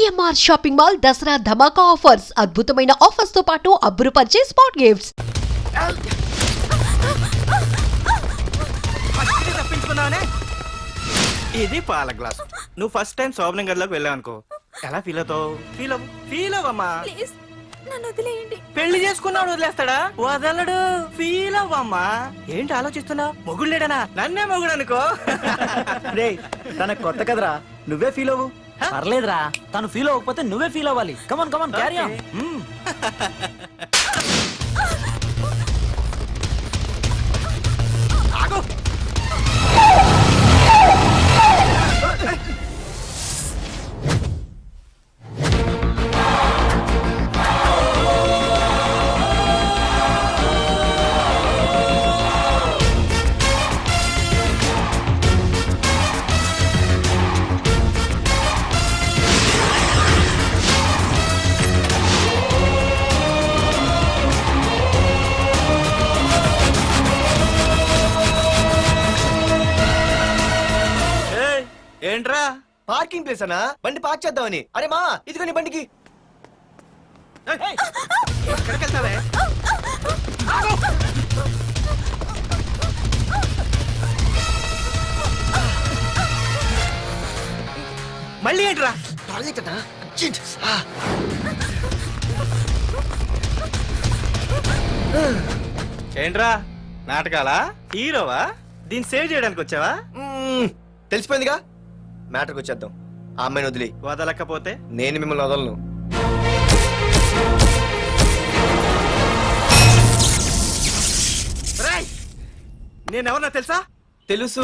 CMR shopping mall Dasara ధమాకా offers అద్భుతమైన offers తో పాటు అబ్బురుపరిచే స్పాట్ గిఫ్ట్స్. ఇది పాల గ్లాస్. నువ్వు ఫస్ట్ టైం శోభనం గదిలోకి వెళ్ళావు అనుకో, ఎలా ఫీల్ అవుతావు? ఫీల్ అవ్వమ్మా. నన్ను వదిలేయండి. పెళ్లి చేసుకున్నాడు వదిలేస్తాడా? వదలడు. ఫీల్ అవ్వమ్మా. ఏంటి ఆలోచిస్తున్నావు? మొగుడు లేడనా? నన్నే మొగుడు అనుకో. రే తన కొత్త కదరా, నువ్వే ఫీల్ అవ్వు. పర్లేదురా, తను ఫీల్ అవ్వకపోతే నువ్వే ఫీల్ అవ్వాలి. కమాన్ కమాన్ క్యారీ ఆన్. ఆగు. ఏంట్రా? పార్కింగ్ ప్లేస్ అనా? బండి పార్క్ చేద్దామని. అరే మా ఇదిగో నీ బండికి. ఎక్కడికి వెళ్తావే? మళ్ళీ ఏంట్రా? ఏంట్రా నాటకాలా? హీరోవా? దీన్ని సేవ్ చేయడానికి వచ్చావా? తెలిసిపోయిందిగా, మ్యాటర్కి వచ్చేద్దాం. ఆ అమ్మాయిని వదిలి. వదలకపోతే నేను మిమ్మల్ని వదలను. నేనెవరన్నా తెలుసా? తెలుసు,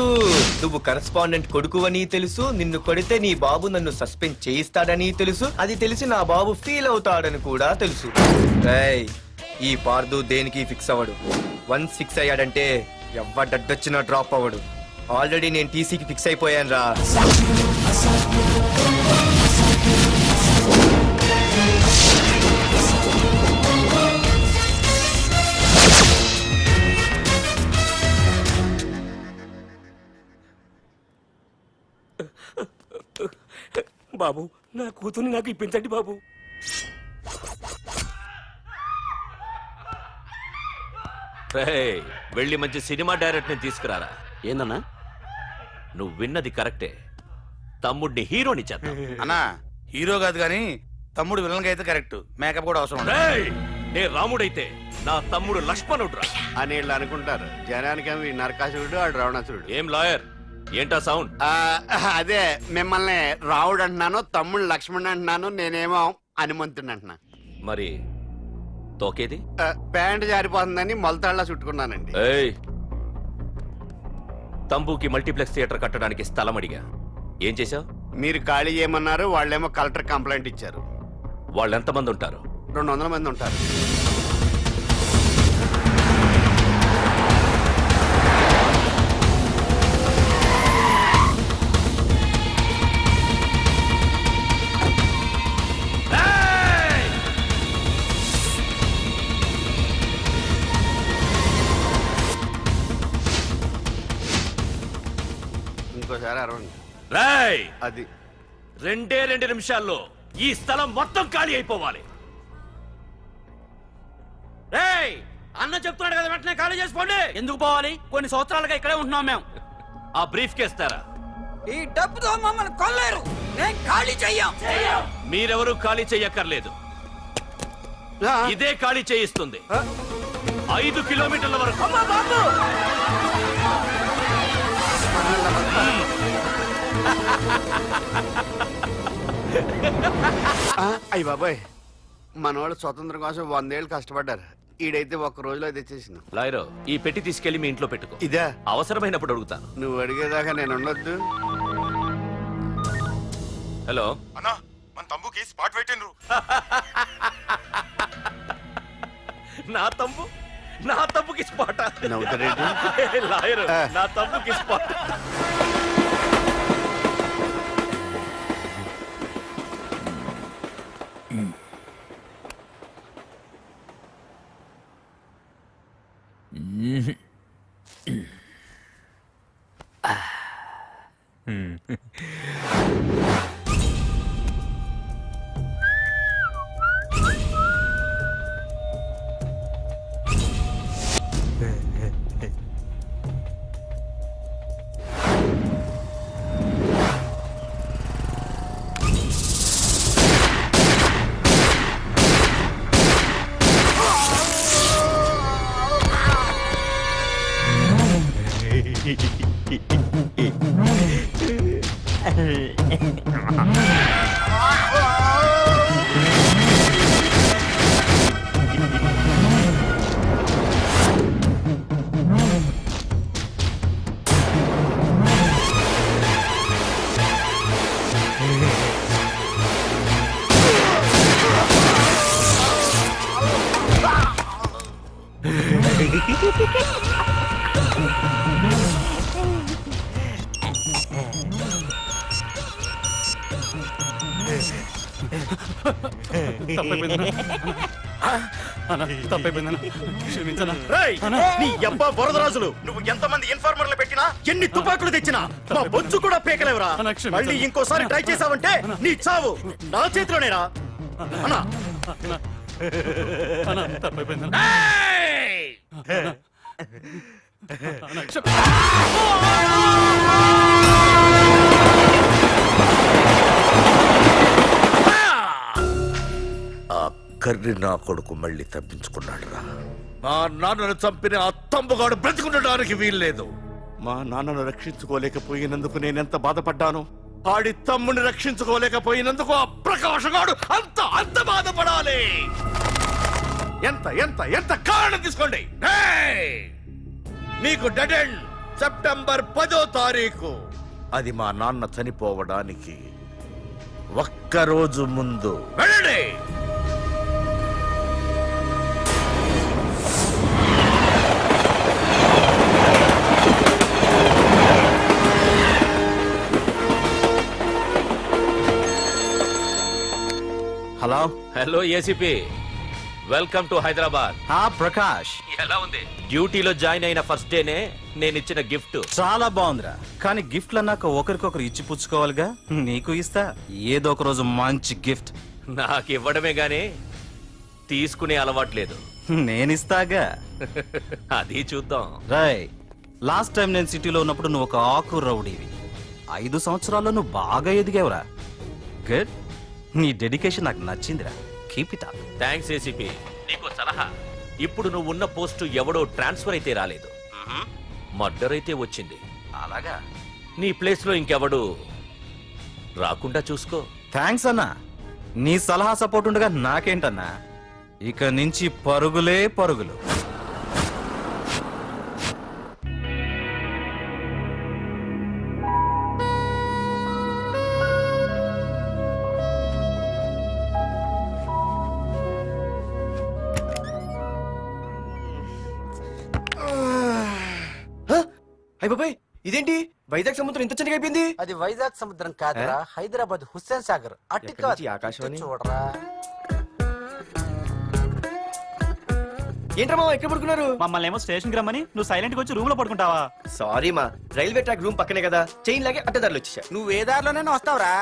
నువ్వు కరెస్పాండెంట్ కొడుకు అని తెలుసు. నిన్ను కొడితే నీ బాబు నన్ను సస్పెండ్ చేయిస్తాడని తెలుసు. అది తెలిసి నా బాబు ఫీల్ అవుతాడని కూడా తెలుసు. రేయ్, ఈ పార్దు దేనికి ఫిక్స్ అవ్వడు. వన్స్ ఫిక్స్ అయ్యాడంటే ఎవ్వడడ్డొచ్చినా డ్రాప్ అవ్వడు. ఆల్రెడీ నేను టీసీకి ఫిక్స్ అయిపోయాను రా. బాబు, నా కూతుర్ని నాకు ఇప్పించండి బాబు. వెళ్ళి మంచి సినిమా డైరెక్ట్ ని తీసుకురారా. ఏందన్నా? నువ్వు విన్నది కరెక్టే. తమ్ముడిని హీరోని చేద్దాం. అన్నా, హీరో కాదు గాని తమ్ముడు విలన్ అయితే కరెక్ట్. మేకప్ కూడా అవసరం. నే రాముడైతే నా తమ్ముడు లక్ష్మణుడు అని వీళ్ళు అనుకుంటారు. జనానికేమో నరకాసురుడు, ఆడు రావణాసురుడు. ఏం లాయర్, ఏంటా సౌండ్? అదే మిమ్మల్ని రావుడు అంటున్నాను, తమ్ముడు లక్ష్మణ్ అంటున్నాను, నేనేమో హనుమంతుడు అంటున్నా. మరి తోకేది? ప్యాంట్ జారిపోతుందని మొలతాళ్ళ చుట్టుకున్నానండి. తంబుకి మల్టీప్లెక్స్ థియేటర్ కట్టడానికి స్థలం అడిగా. ఏం చేశావు? మీరు ఖాళీ చేయమన్నారు, వాళ్ళేమో కలెక్టర్ కంప్లైంట్ ఇచ్చారు. వాళ్ళు ఎంతమంది ఉంటారు? 200 మంది ఉంటారు. ఇంకోసారి అరవండి. రాయ్, అది 2 నిమిషాల్లో ఈ స్థలం మొత్తం ఖాళీ అయిపోవాలి. రేయ్, అన్న చెప్తున్నాడు కదా, వెంటనే ఖాళీ చేసుకోండి. ఎందుకు పోవాలి? కొన్ని సంవత్సరాలుగా ఇక్కడే ఉంటున్నాం మేము. ఆ బ్రీఫ్ కేస్తారా? ఈ డబ్బుతో మమ్మల్ని కొల్లేరు. నేను ఖాళీ చెయ్యం. మీరెవరూ ఖాళీ చెయ్యక్కర్లేదు. ఇదే ఖాళీ చేయిస్తుంది. 5 కిలోమీటర్ల వరకు. అయ్య బాబాయ్, మనవాళ్ళు స్వతంత్రం కోసం 100 ఏళ్ళు కష్టపడ్డారు. ఈడైతే ఒక్క రోజులో తెచ్చేసిన. లాయరో, ఈ పెట్టి తీసుకెళ్లి మీ ఇంట్లో పెట్టుకో. ఇదే అవసరమైనప్పుడు అడుగుతాను. నువ్వు అడిగేదాకా నేను ఉండొద్దు. హలో అన్నా, మన తమ్ముకి స్పాట్ పెట్టిండ్రు. నా తమ్ముకి స్పాట్. నవ్వుతారేంటి? లాయరు, నా తమ్ముకి స్పాట్. రేయ్, నీ యబ్బా బురదరాజులు నువ్వు ఎంతమంది ఇన్ఫార్మర్లు పెట్టినా ఎన్ని తుపాకులు తెచ్చినా మా బొచ్చు కూడా పీకలేవురా. మళ్ళీ ఇంకోసారి ట్రై చేసావంటే నీ చావు నా చేతిలోనేరా. అన్నా ఏయ్! ఆ కర్రి నా కొడుకు మళ్ళీ తప్పించుకున్నాడు రా. మా నాన్నను చంపిన ఆ తంబుగాడు బ్రతికుండడానికి వీల్లేదు. మా నాన్నను రక్షించుకోలేకపోయినందుకు నేనెంత బాధపడ్డాను. ఆడి తమ్ముని రక్షించుకోలేకపోయినందుకు ఆ ప్రకాశగాడు అంత బాధపడాలి. ఎంత ఎంత ఎంత కారణం తీసుకోండి. ఏయ్! మీకు డెడ్ ఎండ్ సెప్టెంబర్ 10వ తారీఖు. అది మా నాన్న చనిపోవడానికి ఒక్కరోజు ముందు. వెళ్ళండి. Hello hello ACP, welcome to Hyderabad. Prakash ఎలా ఉంది? డ్యూటీలో జాయిన్ అయిన ఫస్ట్ డేనే నేను ఇచ్చిన గిఫ్ట్. చాలా బాగుందిరా, కానీ గిఫ్ట్లు అన్నాక ఒకరికొకరు ఇచ్చి పుచ్చుకోవాలిగా. నీకు ఇస్తా ఏదో ఒక రోజు మంచి గిఫ్ట్. నాకు ఇవ్వడమే గానీ తీసుకునే అలవాట్లేదు. నేనిస్తాగా. అది చూద్దాం. రాయ్, లాస్ట్ టైం నేను సిటీలో ఉన్నప్పుడు నువ్వు ఒక ఆకు రౌడీవి. 5 సంవత్సరాల్లో నువ్వు బాగా ఎదిగావురా. గుడ్. నీ డెడికేషన్ నాకు నచ్చిందిరా. Keep it up. Thanks ACP. నీకు సలహా, ఇప్పుడు నువ్వు ఉన్న పోస్టు ఎవడో ట్రాన్స్ఫర్ అయితే రాలేదు, మర్డర్ అయితే వచ్చింది. అలాగా? నీ ప్లేస్ లో ఇంకెవడు రాకుండా చూసుకో. థ్యాంక్స్ అన్నా. నీ సలహా సపోర్ట్ ఉండగా నాకేంటన్నా, ఇక నుంచి పరుగులే పరుగులు. అయ్య బాబాయ్, ఇదేంటి వైజాగ్ సముద్రం ఇంత చిన్నగా అయిపోయింది? అది వైజాగ్ సముద్రం కాదురా, హైదరాబాద్ హుస్సేన్ సాగర్. అట్టి ఎక్కడి నుంచి ఆకాశవాణి? చూడరా. ఏంట్రా మామ ఎక్కడ పడుకున్నారు? మమ్మల్ని ఏమో స్టేషన్ కి రమ్మని నువ్వు సైలెంట్ గా వచ్చి రూమ్ లో పడుకుంటావా? సారీ మా, రైల్వే ట్రాక్ రూమ్ పక్కనే కదా, చైన్ లాగే అడ్డదారులు వచ్చేసా. నువ్వు ఏ దారిలోనే వస్తావురా.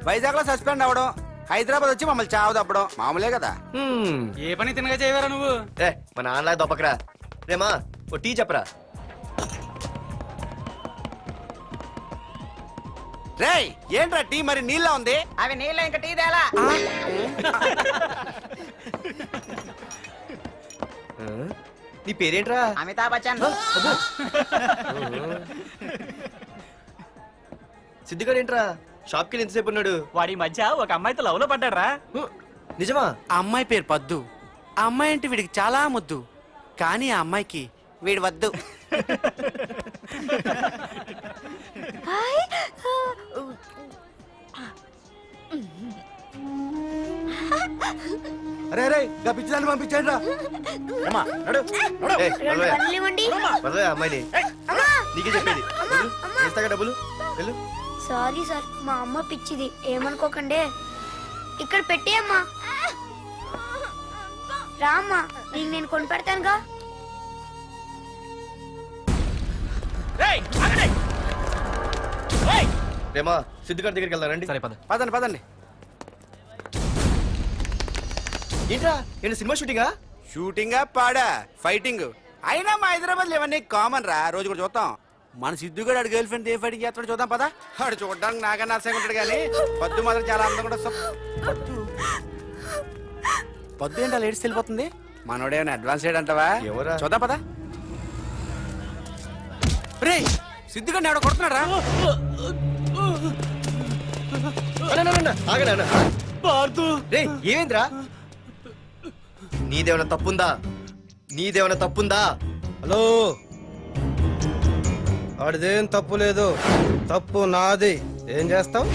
వైజాగ్ లో సస్పెండ్ అవ్వడం, హైదరాబాద్ వచ్చి మమ్మల్ని చావు తప్పడం మామూలే కదా. ఏ పని తినగా చేయవరా నువ్వు? మా నాన్నలా దొప్పకరా. రేమా ఓ టీ చెప్పరా. రేయ్, ఏంట్రా టీ మరి నీళ్ళ ఉంది? అవి నీళ్ళ ఇంకా టీ తేలా. నీ పేరేంట్రా? అమితాబ్ బచ్చన్. సిద్ధిగాడు ఏంట్రా షాప్ కి ఎంతసేపు ఉన్నాడు? వాడి మధ్య ఒక అమ్మాయితో లవ్ లో పడ్డారా? నిజమా? ఆ అమ్మాయి పేరు పద్దు. ఆ అమ్మాయి అంటే వీడికి చాలా ముద్దు, కానీ ఆ అమ్మాయికి వీడు వద్దు. అరే అరే గా పిచ్చిదాన్ని పంపించండి రా. అమ్మాయిని నీకే చెప్పేది. ఇస్తాగా డబ్బులు వెళ్ళు. సారీ సార్, మా అమ్మ పిచ్చిది, ఏమనుకోకండి. ఇక్కడ పెట్టేయమ్మా. రామ్మా, నీకు నేను కొని పెడతానుగా. రేమా సిద్ధిగాడి దగ్గరికి వెళ్దానండి. సరే పద. పదండి పదండి. ఏంట్రా ఏంటి సినిమా షూటింగా? షూటింగ్ పాడా ఫైటింగ్ అయినా మా హైదరాబాద్ ఇవన్నీ కామన్ రా, రోజు కూడా చూద్దాం. మన సిద్ధుగాడు ఆడు గర్ల్ ఫ్రెండ్ ఏ ఫైటింగ్ చేస్తాడు చూద్దాం పదా. ఆడు చూడడానికి నాకన్నా అసహ్యంగా ఉంటాడు కానీ పద్దు మాత్రం చాలా అందంగా ఉంటుంది. పద్దు ఏంటి అలా ఏడ్స్ వెళ్ళిపోతుంది? మనోడేమైనా అడ్వాన్స్ అంటావా? ఎవరా? చూద్దాం పదా. రే సిద్ధుగాడిని ఆడ కొడుతున్నాడు రా. ఏమేంద్రా? నీదేమైనా తప్పుందా? నీదేమైనా తప్పుందా? హలో, ఆడిదేం తప్పు లేదు, తప్పు నాది. ఏం చేస్తావు?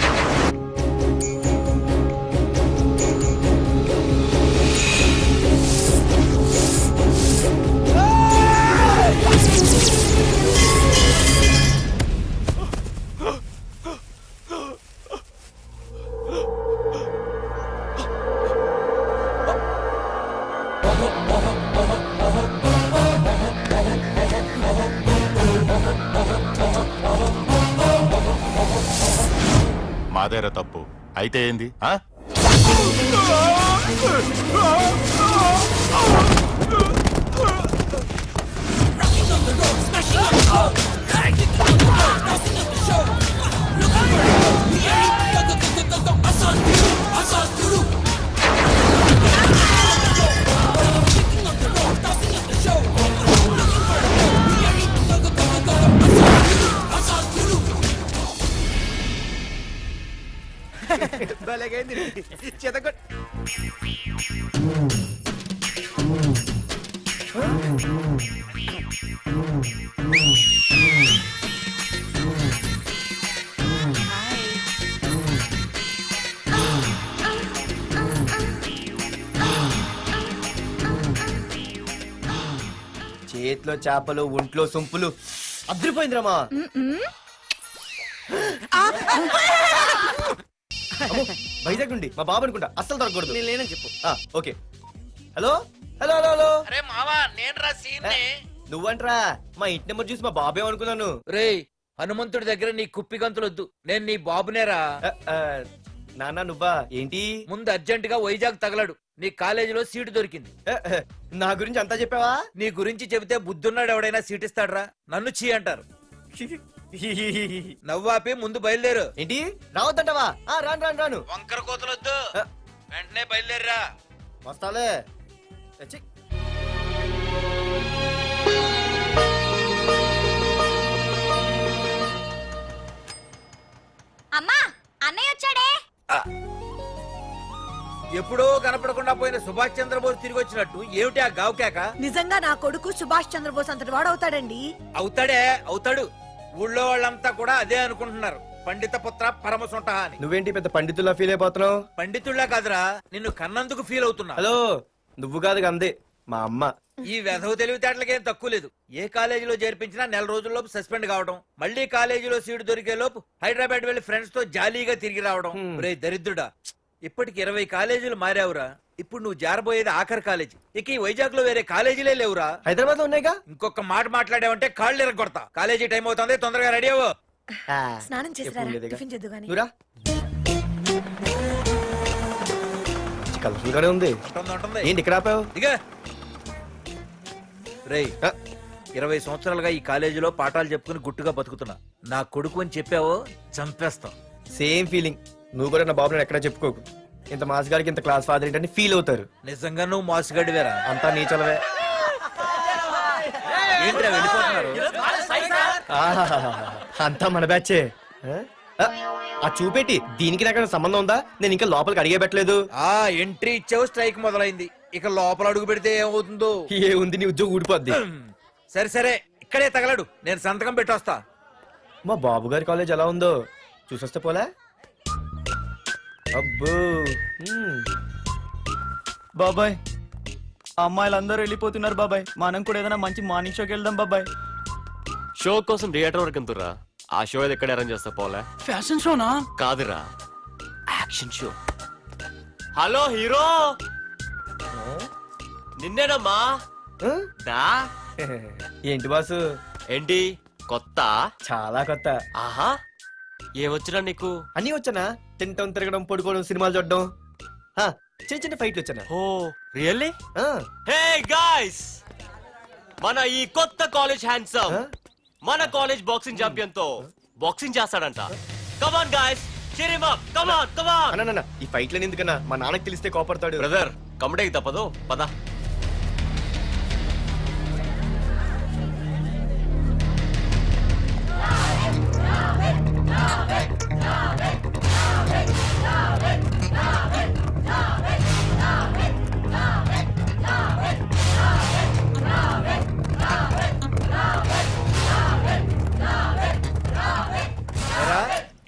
మాదేరా తప్పు అయితే ఏంది ఆ? భలేగైంది చితకొ చేతిలో చేపలు ఒంట్లో సొంపులు అదిరిపోయిందిరామా. వైజాగ్ నుండి మా బాబు అనుకుంటా, అస్సలు దొరకకూడదు. నేను లేనని చెప్పు. Okay. Hello hello hello hello. అరే మావా నేను రా సీన్ నువ్వంట్రా? మా ఇంటి నెంబర్ చూసి మా బాబే అనుకున్నాను. రేయ్ హనుమంతుడి దగ్గర నీ కుప్పి గంతులొద్దు, నేను నీ బాబునేరా. నాన్న నువ్వా? ఏంటి? ముందు అర్జెంట్ గా వైజాగ్ తగలడు, నీ కాలేజీలో సీటు దొరికింది. నా గురించి అంతా చెప్పావా? నీ గురించి చెబితే బుద్ధున్నాడు ఎవడైనా సీట్ ఇస్తాడ్రా, నన్ను చీ అంటారు. నవ్వాపి ముందు బయలుదేరు. ఏంటి రావద్దంటావా? రాను రాను రాను. వంకర కోతలొద్దు, వెంటనే బయలుదేరరా. వస్తాలే. ఛీ. అమ్మా అన్నయ్య వచ్చాడే. ఎప్పుడో కనపడకుండా పోయిన సుభాష్ చంద్రబోస్ తిరిగి వచ్చినట్టు ఏమిటి ఆ గావుకేక? నిజంగా నా కొడుకు సుభాష్ చంద్రబోస్ అంతటి వాడు అవుతాడండి. అవుతాడే అవుతాడు, ఊళ్ళో వాళ్ళంతా కూడా అదే అనుకుంటున్నారు. పండిత పుత్ర పరమ సొంట అని. నువ్వేంటి పెద్ద పండితుల్లా ఫీల్ అయిపోతున్నావు? పండితుళ్ళ కాదురా, నిన్ను కన్నందుకు ఫీల్ అవుతున్నా. హలో, నువ్వు కాదు అందే మా అమ్మ. ఈ వెధవ తెలివితేటలకేం తక్కువ లేదు. ఏ కాలేజీలో చేర్పించినా నెల రోజుల్లోపు సస్పెండ్ కావడం, మళ్ళీ కాలేజీలో సీటు దొరికే లోపు హైదరాబాద్ వెళ్లి ఫ్రెండ్స్ తో జాలీగా తిరిగి రావడం. రే దరిద్రుడా, ఇప్పటికి 20 కాలేజీలు మారావురా. ఇప్పుడు నువ్వు జారబోయేది ఆఖరి కాలేజీ. ఇక ఈ వైజాగ్ లో వేరే కాలేజీలే లేవురా. హైదరాబాద్ లో ఉన్నాయిగా. ఇంకొక మాట మాట్లాడావంటే కాళ్ళు ఎరగొడతా. కాలేజీ టైం అవుతుంది, తొందరగా రెడీ అవ్వు. స్నానం చేసిరా, టిఫిన్ చేద్దు గాని. నువ్వురా. కలర్ఫుల్ గానే ఉంది. ఉంటుంది. ఏంటి ఇక్కడ ఆపావు? దిగా. రేయ్ 20 సంవత్సరాలుగా ఈ కాలేజీలో పాఠాలు చెప్పుకుని గుట్టుగా బతుకుతున్నా. నా కొడుకు అని చెప్పావో చంపేస్తాం. Same feeling. నువ్వు కూడా నా బాబు నేను ఎక్కడా చెప్పుకోకు. ఇంత మాస్ గారికి ఇంత క్లాస్ ఫాదర్ ఏంటని ఫీల్ అవుతారు. నిజంగా నువ్వు మాసుగడివేరా? అంతా నీ చలవే. ఏంట్రా వెళ్ళిపోతున్నారు? అంతా మన బ్యాచే. ఆ చూపెట్టి దీనికి నాకు సంబంధం ఉందా? నేను ఇంకా లోపలికి అడిగే పెట్టలేదు. ఆ ఎంట్రీ ఇచ్చావు, స్ట్రైక్ మొదలైంది. ఇక లోపల అడుగు పెడితే ఏమవుతుందో. ఏ ఉంది, నీ ఉద్యోగం ఊడిపోద్ది. సరే సరే, ఇక్కడే తగలడు, నేను సంతకం పెట్టొస్తా. మా బాబు గారి కాలేజ్ ఎలా ఉందో చూసొస్తే పోలే. అబ్బో. బాబాయ్ అమ్మాయిలందరూ వెళ్ళిపోతున్నారు బాబాయ్. మనం కూడా ఏదైనా మంచి మార్నింగ్ షోకి వెళ్దాం బాబాయ్. షో కోసం థియేటర్ వరకు ఎంతురా? ఆ షో ఏది ఎక్కడ అరేంజ్ చేస్తా పోలే? ఫ్యాషన్ షోనా? కాదురా, యాక్షన్ షో. హలో హీరో, నిన్నేనమ్మా. దా. ఏంటి బాసు? ఏంటి కొత్త? చాలా కొత్త. ఆహా, ఏమొచ్చినా నీకు? అన్నీ వచ్చానా? తింటం, తిరగడం, పడుకోవడం, సినిమాలు చూడడం, చిన్న చిన్న ఫైట్లు వచ్చానా? ఓ రియల్లీ? హే గాయ్స్, మన ఈ కొత్త కాలేజ్ హ్యాండ్సమ్ మన కాలేజ్ బాక్సింగ్ ఛాంపియన్ తో బాక్సింగ్ చేస్తాడంట. Come on guys, cheer him up. Come on, come on. అన్న ఈ ఫైట్లని ఎందుకన్నా? మా నాన్నకి తెలిస్తే కోపడతాడు. బ్రదర్ కమడేకి తప్పదు, పద.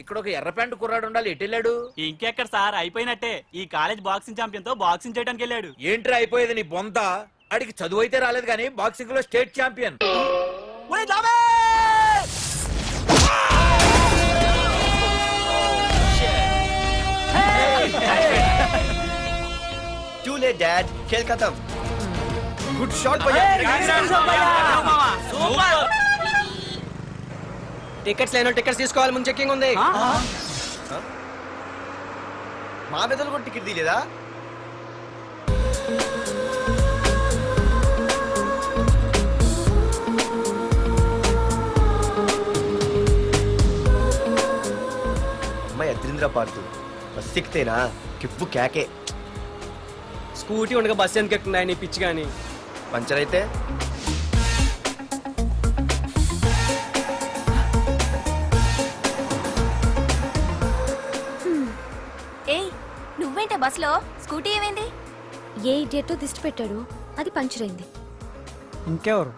ఇక్కడ ఒక ఎర్ర ప్యాంటు కుర్రాడు ఉండాలి, ఎటు వెళ్ళాడు? ఇంకెక్కడ సార్, అయిపోయినట్టే. ఈ కాలేజ్ బాక్సింగ్ ఛాంపియన్ తో బాక్సింగ్ చేయడానికి వెళ్ళాడు. ఏంట్రా అయిపోయేది నీ బొంత? అడిగి చదువు అయితే రాలేదు కానీ బాక్సింగ్ లో state champion. Too late, Dad. खेल खत्म. గుడ్ షాట్ టికెట్స్ లేనో టికెట్స్ తీసుకోవాలి, ముందు చెక్కింగ్ ఉంది. మా పెద్దలు కూడా టికెట్ తీయలేదా? అమ్మాయి అద్రింద్ర పార్తు బస్ ఎక్కితేనా కిప్పు కేకే. స్కూటీ ఉండగా బస్సు ఎందుకు ఎక్కుతున్నాయి నీ పిచ్చి కానీ. పంచర్ అయితే ఏయ్ నువ్వేంటే బస్సులో? స్కూటీ ఏమైంది? ఏ ఇడియట్ దిష్టి పెట్టాడు, అది పంచర్ అయింది. ఇంకెవరు?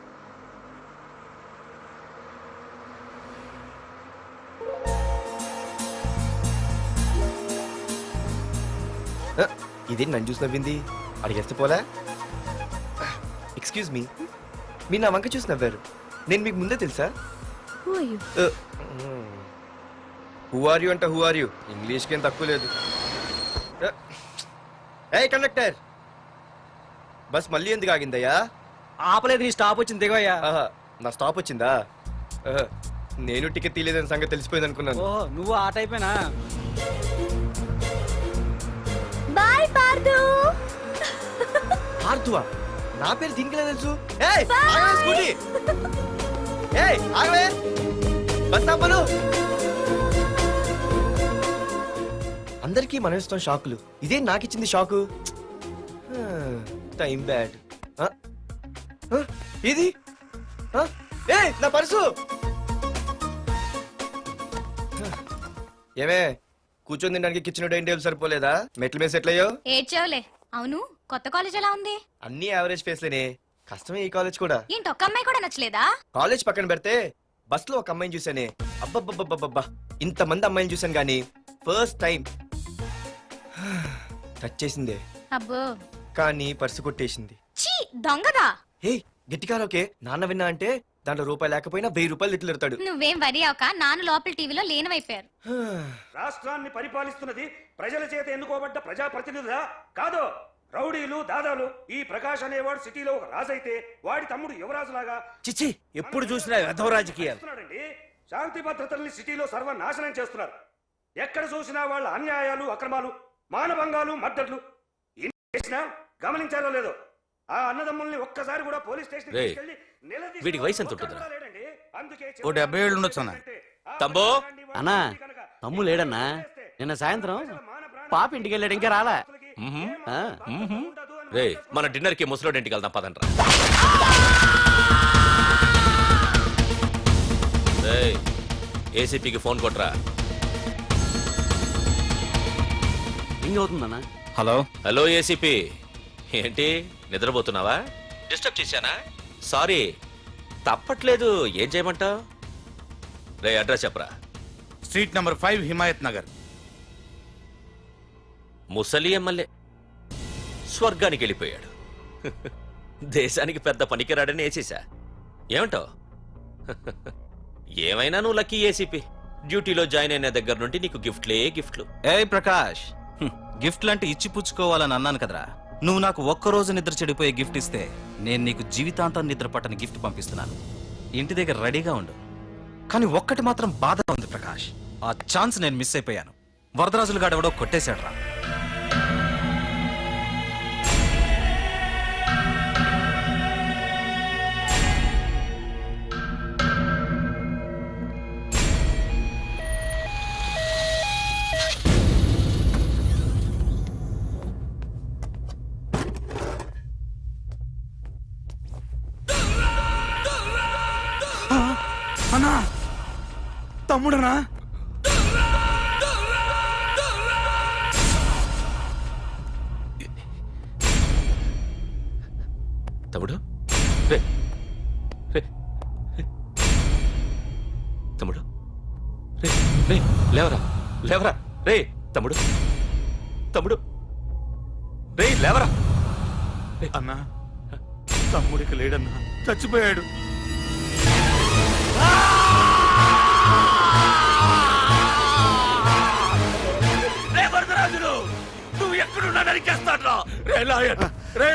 ఇదే నన్ను చూసి నవ్వింది, అడిగేస్తే పోలే. ఎక్స్క్యూజ్ మీ, మీరు నా వంక చూసి నవ్వారు, నేను మీకు ముందే తెలుసా? హూ ఆర్ యూ అంటే హూ ఆర్ యూ, ఇంగ్లీష్కి ఏం తక్కువ లేదు. ఏ కండక్టర్, బస్ మళ్ళీ ఎందుకు ఆగిందయ్యా? ఆపలేదు, నీ స్టాప్ వచ్చింది, దిగోయ్యా. ఆహా, నా స్టాప్ వచ్చిందా? ఆహా, నేను టికెట్ తీయలేదని సంగతి తెలిసిపోయింది అనుకున్నాను. ఓహో, నువ్వు ఆ టైపేనా? బాయ్ పార్దు. ఆర్తువా? నా పేరు దీనికి తెలుసు. ఏయ్ ఆగవే స్కూటీ, ఏయ్ ఆగవే, బస్ ఆపను. అందరికీ మనం ఇస్తాం షాకులు, ఇదే నాకు ఇచ్చింది షాకు. Time bad. ఇది ఏయ్ నా పర్సు. ఏమే కూర్చొని తినడానికి కిచెన్ డైనింగ్ టేబుల్ సరిపోలేదా? మెట్ల మీద సెట్ అయ్యో. ఏడ్చావులే. అవును, కొత్త కాలేజ్ ఎలా ఉంది? అన్ని యావరేజ్ ఫేస్లేనే, కష్టమే ఈ కాలేజ్ కూడా. ఏంటి ఒక్క అమ్మాయి కూడా నచ్చలేదా? కాలేజ్ పక్కన పెడితే బస్ లో ఒక అమ్మాయిని చూసానే, అబ్బబ్బబ్బబ్బబ్బా ఇంతమంది అమ్మాయిని చూసాను గానీ ఫస్ట్ టైం టచ్ చేసిందే. అబ్బో, కానీ పర్సు కొట్టేసింది. చీ దొంగదా. హే గట్టిగా ఓకే, నాన్న విన్నా అంటే దాంట్లో రూపాయి లేకపోయినా 1000 రూపాయలు ఇట్లు ఎడతాడు. నువ్వేం వరి అవక, నాన్న లోపల టీవీలో లేనవైపోయారు. రాష్ట్రాన్ని పరిపాలిస్తున్నది ప్రజల చేత ఎన్నుకోబడ్డ ప్రజాప్రతినిధులా కాదు, రౌడీలు దాదాలు. ఈ ప్రకాష్ అనేవాడు సిటీలో ఒక రాజైతే వాడి తమ్ముడు యువరాజులాగా చిచ్చి ఎప్పుడు చూసినా వెధవ రాజకీయాలు. చేస్తున్నాడండి. శాంతి భద్రతల్ని సిటీలో సర్వనాశనం చేస్తున్నారు. ఎక్కడ చూసినా వాళ్ళ అన్యాయాలు, అక్రమాలు, మానభంగాలు, మద్దతులు. ఇన్ని చేసినా గమనించారో లేదో, ఆ అన్నదమ్ముల్ని ఒక్కసారి కూడా పోలీస్ స్టేషన్ రేయ్, వీడికి వయసు ఎంత ఉంటుందిరా? ఓ 70 ఏళ్ళు ఉండొచ్చు అన్న. తమ్ముడు అన్నా, తమ్ము లేడన్నా. నిన్న సాయంత్రం పాప ఇంటికి వెళ్ళాడు, ఇంకా రాలా. రే మన డిన్నర్ కి ముసలోడి ఇంటికి వెళ్దాం పదండ్రా. ఏసీపీకి ఫోన్ కొట్రా. రింగ్ అవుతుందన్నా. హలో హలో ఏసీపీ, ఏంటి నిద్రపోతున్నావా? డిస్టర్బ్ చేశానా? సారీ, తప్పట్లేదు. ఏం చేయమంటావు? రే అడ్రస్ చెప్పరా. Street number 5 Himayat Nagar. ముసలి ఎమ్మెల్యే స్వర్గానికి వెళ్ళిపోయాడు. దేశానికి పెద్ద పనికిరాడని వేసేసా. ఏమంటావు? ఏమైనా నువ్వు లక్కీ ఏసీపీ. డ్యూటీలో జాయిన్ అయిన దగ్గర నుండి నీకు గిఫ్ట్లే గిఫ్ట్లు. ఏ ప్రకాష్, గిఫ్ట్ లాంటి ఇచ్చి పుచ్చుకోవాలని అన్నాను కదరా. నువ్వు నాకు ఒక్కరోజు నిద్ర చెడిపోయే గిఫ్ట్ ఇస్తే నేను నీకు జీవితాంతం నిద్ర పట్టని గిఫ్ట్ పంపిస్తున్నాను. ఇంటి దగ్గర రెడీగా ఉండు. కానీ ఒక్కటి మాత్రం బాధగా ఉంది ప్రకాష్, ఆ ఛాన్స్ నేను మిస్ అయిపోయాను. వరదరాజులు గాడెవడో కొట్టేశాడు రా. అన్నా, తమ్ముడనా? తమ్ముడు రే రే తమ్ముడు రే రే లేవరా లేవరా రే తమ్ముడు తమ్ముడు రే లేవరా. అన్నా, తమ్ముడికి లేడన్నా, చచ్చిపోయాడు. రే వరదరాజులు, నువ్వు ఎక్కడున్నా నరికేస్తాడ్రా. రే లాయర్, రే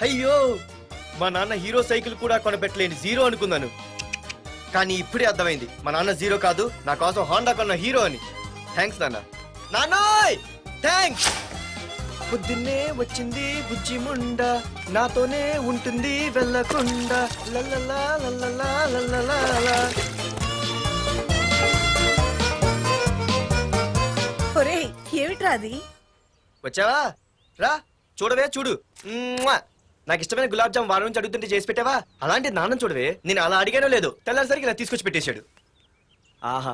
అయ్యో మా నాన్న హీరో సైకిల్ కూడా కొనబెట్టలేని జీరో అనుకున్నాను. కానీ ఇప్పుడే అర్థమైంది మా నాన్న జీరో కాదు, నా కోసం హోండా కొన్న హీరో అని. థ్యాంక్స్ నాన్న. నాన్నోయ్ థ్యాంక్స్. పొద్దున్నే వచ్చింది బుజ్జి ముండ, నాతోనే ఉంటుంది వెళ్ళకుండా. లల్లలా లల్లలా లల్లలా. ఒరేయ్ ఏమిట్రా అది? వచ్చావా? రా చూడవే చూడు. మ్మ్వా! నాకు ఇష్టమైన గులాబ్ జామ్ వారం నుంచి అడుగుతుంటే చేసి పెట్టావా? అలాంటి నాన్న చూడవే, నేను అలా అడిగానో లేదు, తెల్లారిసరికి ఇలా తీసుకొచ్చి పెట్టేశాడు. ఆహా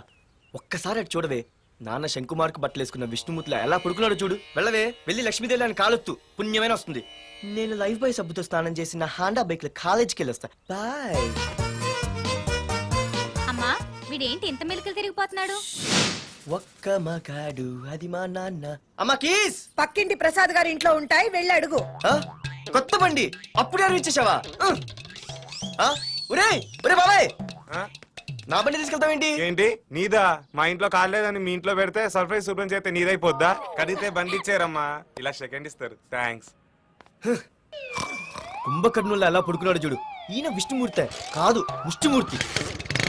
ఒక్కసారి అటు చూడవే, నాన్న శంకుమార్కు బట్టలేసుకున్న విష్ణుమూర్తిలా ఎలా పడుకున్నాడు చూడు. వెళ్ళవే, వెళ్ళి లక్ష్మీదేవి అని కాలొత్తు, పుణ్యమైన వస్తుంది. నేను లైఫ్ బాయ్ సబ్బుతో స్నానం చేసి నా హాండా బైక్ లో కాలేజీకి వెళ్ళొస్తా. బాయ్. అమ్మా వీడేంటి ఇంత మెలికలు తిరిగిపోతున్నాడు? ఒక్క మగాడు అది మా నాన్న. అమ్మా కీస్. పక్కింటి ప్రసాద్ గారి ఇంట్లో ఉంటాయి, వెళ్ళి అడుగు. ఆ? కొత్త బండి అప్పుడే అరివిచ్చేసావా? ఒరే ఒరే బాబాయ్, నా బండి తీసుకెళ్తావేంటి? ఏంటి నీదా? మా ఇంట్లో కాలేదని మీ ఇంట్లో పెడితే సర్ప్రైజ్ శుభ్రం చేస్తే నీదైపోద్దా? కడిగితే బండి ఇచ్చారమ్మా, ఇలా సెకండ్ ఇస్తారు. థ్యాంక్స్. కుంభకర్ణుల్లో ఎలా పడుకున్నాడు చూడు. ఈయన విష్ణుమూర్తి కాదు ముష్టిమూర్తి.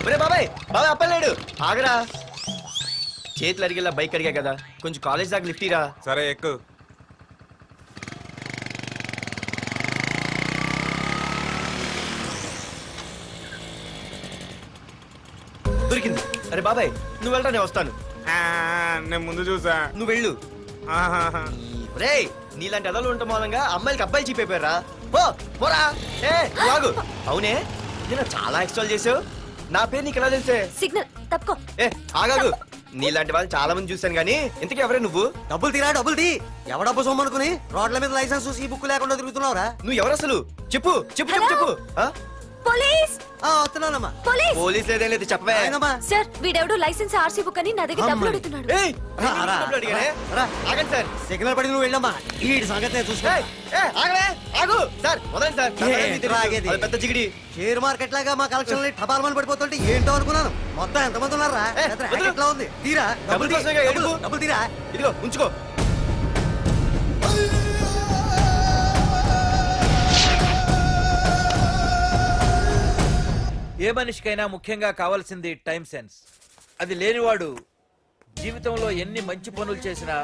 ఒరే బాబాయ్ బాబాయ్ అప్పలేడు, ఆగరా. చేతులు అడిగేలా బైక్ అడిగా కదా, కొంచెం కాలేజ్ దాకా లిఫ్ట్ ఇరా. సరే ఎక్కు. దొరికింది. అరే బాబాయ్ నువ్వు వెళ్ళరా, నేను వస్తాను. ఆ, నేను ముందు చూసా. నువ్వు వెళ్ళు. ఆహాహా. రే నీలాంటి అదలు ఉండటం మూలంగా అమ్మాయిలకి అబ్బాయిలు చీపైపోయారా? పో పోరా. ఏ నువ్వు ఆగు. అవునే నేను చాలా ఎక్స్ట్రాల్ చేసావు, నా పేరు నీకు ఎలా తెలిసే? సిగ్నల్ తప్పుకో. ఏ ఆగాగు. నీలాంటి వాళ్ళు చాలా మంది చూశాను గానీ ఇంతకీ ఎవరే నువ్వు? డబ్బులు తీరా డబ్బులు తీ. ఎవడబ్బు సొమ్మనుకుని రోడ్ల మీద లైసెన్స్ చూసి ఈ బుక్ లేకుండా తిరుగుతున్నావురా? నువ్వు ఎవరు అసలు? చెప్పు చెప్పు చెప్పు చెప్పు. ఆ? పోలీస్ వస్తున్నానమ్మా. పోలీస్ పోలీస్ లేదేం లేదు చెప్పవే. సార్ వీడెవడు లైసెన్స్ ఆర్సీ బుక్ అని నా దగ్గర డబ్బులు అడుగుతున్నాడు. ఏయ్, నేను డబ్బులు అడిగానే? ఆగండి సార్. సిగ్నల్ పడి నువ్వు వెళ్ళమ్మా, ఈ సంగతి చూసుకో. ఏయ్, ఏయ్, ఆగవే ఆగు సార్, వదలండి సార్. నా పని మీకు తెలుసు. ఆగేది. అది పెద్ద జిగిడి. షేర్ మార్కెట్ లాగా మా కలెక్షన్ టపాల్మని పడిపోతుంటే ఏంటో అనుకున్నాను. మొత్తం ఎంతమంది ఉన్నారా? ఏ, వదిలు. ఎట్లా ఉంది? తీరా డబ్బులు కోసమేగా ఏడుపు. డబ్బులు తీరా. ఇదిగో ఉంచుకో. ఏ మనిషికైనా ముఖ్యంగా కావాల్సింది టైం సెన్స్. అది లేనివాడు జీవితంలో ఎన్ని మంచి పనులు చేసినా